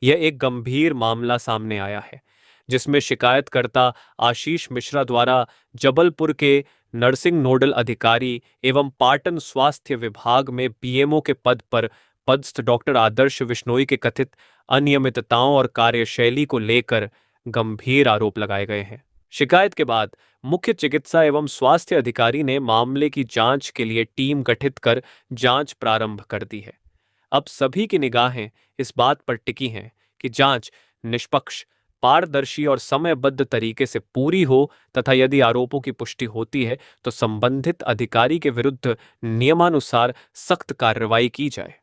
यह एक गंभीर मामला सामने आया है, जिसमें शिकायतकर्ता आशीष मिश्रा द्वारा जबलपुर के नर्सिंग नोडल अधिकारी एवं पाटन स्वास्थ्य विभाग में पीएमओ के पद पर पदस्थ डॉक्टर आदर्श विश्नोई के कथित अनियमितताओं और कार्यशैली को लेकर गंभीर आरोप लगाए गए हैं। शिकायत के बाद मुख्य चिकित्सा एवं स्वास्थ्य अधिकारी ने मामले की जांच के लिए टीम गठित कर जांच प्रारंभ कर दी है। अब सभी की निगाहें इस बात पर टिकी हैं कि जांच निष्पक्ष, पारदर्शी और समयबद्ध तरीके से पूरी हो तथा यदि आरोपों की पुष्टि होती है तो संबंधित अधिकारी के विरुद्ध नियमानुसार सख्त कार्रवाई की जाए।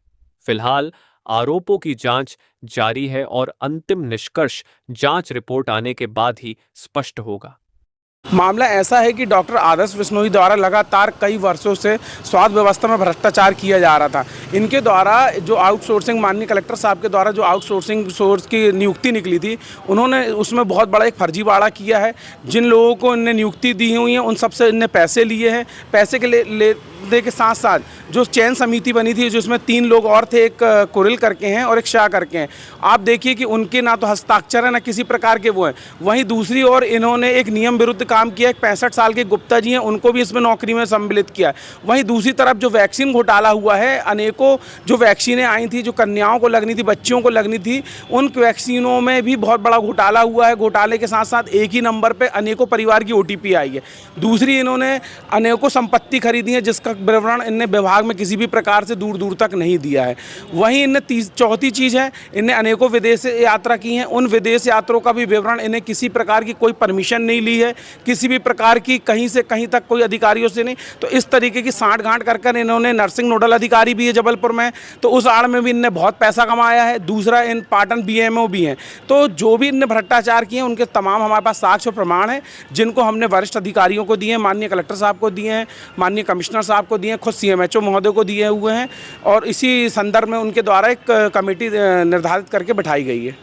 फिलहाल आरोपों की जांच जारी है और अंतिम निष्कर्ष जांच रिपोर्ट आने के बाद ही स्पष्ट होगा। मामला ऐसा है कि डॉक्टर आदर्श विश्नोई द्वारा लगातार कई वर्षों से स्वास्थ्य व्यवस्था में भ्रष्टाचार किया जा रहा था। इनके द्वारा जो आउटसोर्सिंग, माननीय कलेक्टर साहब के द्वारा जो आउटसोर्सिंग सोर्स की नियुक्ति निकली थी, उन्होंने उसमें बहुत बड़ा एक फर्जीवाड़ा किया है। जिन लोगों को इनने नियुक्ति दी हुई है उन सबसे इनने पैसे लिए हैं। पैसे के लेने के साथ साथ जो चयन समिति बनी थी, जिसमें 3 लोग और थे, एक कुरिल करके हैं और एक शाह करके हैं, आप देखिए कि उनके ना तो हस्ताक्षर है ना किसी प्रकार के वो हैं। वहीं दूसरी ओर इन्होंने एक नियम विरुद्ध काम किया। एक 65 साल के गुप्ता जी हैं, उनको भी इसमें नौकरी में सम्मिलित किया है। वहीं दूसरी तरफ जो वैक्सीन घोटाला हुआ है, अनेकों जो वैक्सीनें आई थी, जो कन्याओं को लगनी थी, बच्चियों को लगनी थी, उन वैक्सीनों में भी बहुत बड़ा घोटाला हुआ है। घोटाले के साथ साथ एक ही नंबर पर अनेकों परिवार की ओटीपी आई है। दूसरी, इन्होंने अनेकों संपत्ति खरीदी है जिसका विवरण इनने विभाग में किसी भी प्रकार से दूर दूर तक नहीं दिया है। वहीं इनने चौथी चीज़ है, इनने अनेकों विदेश यात्रा की हैं। उन विदेश यात्रों का भी विवरण इन्हें किसी प्रकार की कोई परमिशन नहीं ली है, किसी भी प्रकार की कहीं से कहीं तक कोई अधिकारियों से नहीं। तो इस तरीके की सांठ गांठ कर कर इन्होंने, नर्सिंग नोडल अधिकारी भी है जबलपुर में, तो उस आड़ में भी इनने बहुत पैसा कमाया है। दूसरा, इन पाटन बीएमओ भी हैं। तो जो भी इनने भ्रष्टाचार किए हैं उनके तमाम हमारे पास साक्ष्य और प्रमाण है, जिनको हमने वरिष्ठ अधिकारियों को दिए हैं, माननीय कलेक्टर साहब को दिए हैं, माननीय कमिश्नर साहब को दिए हैं, खुद सीएमएचओ महोदय को दिए हुए हैं। और इसी संदर्भ में उनके द्वारा एक कमेटी निर्धारित करके बिठाई गई है।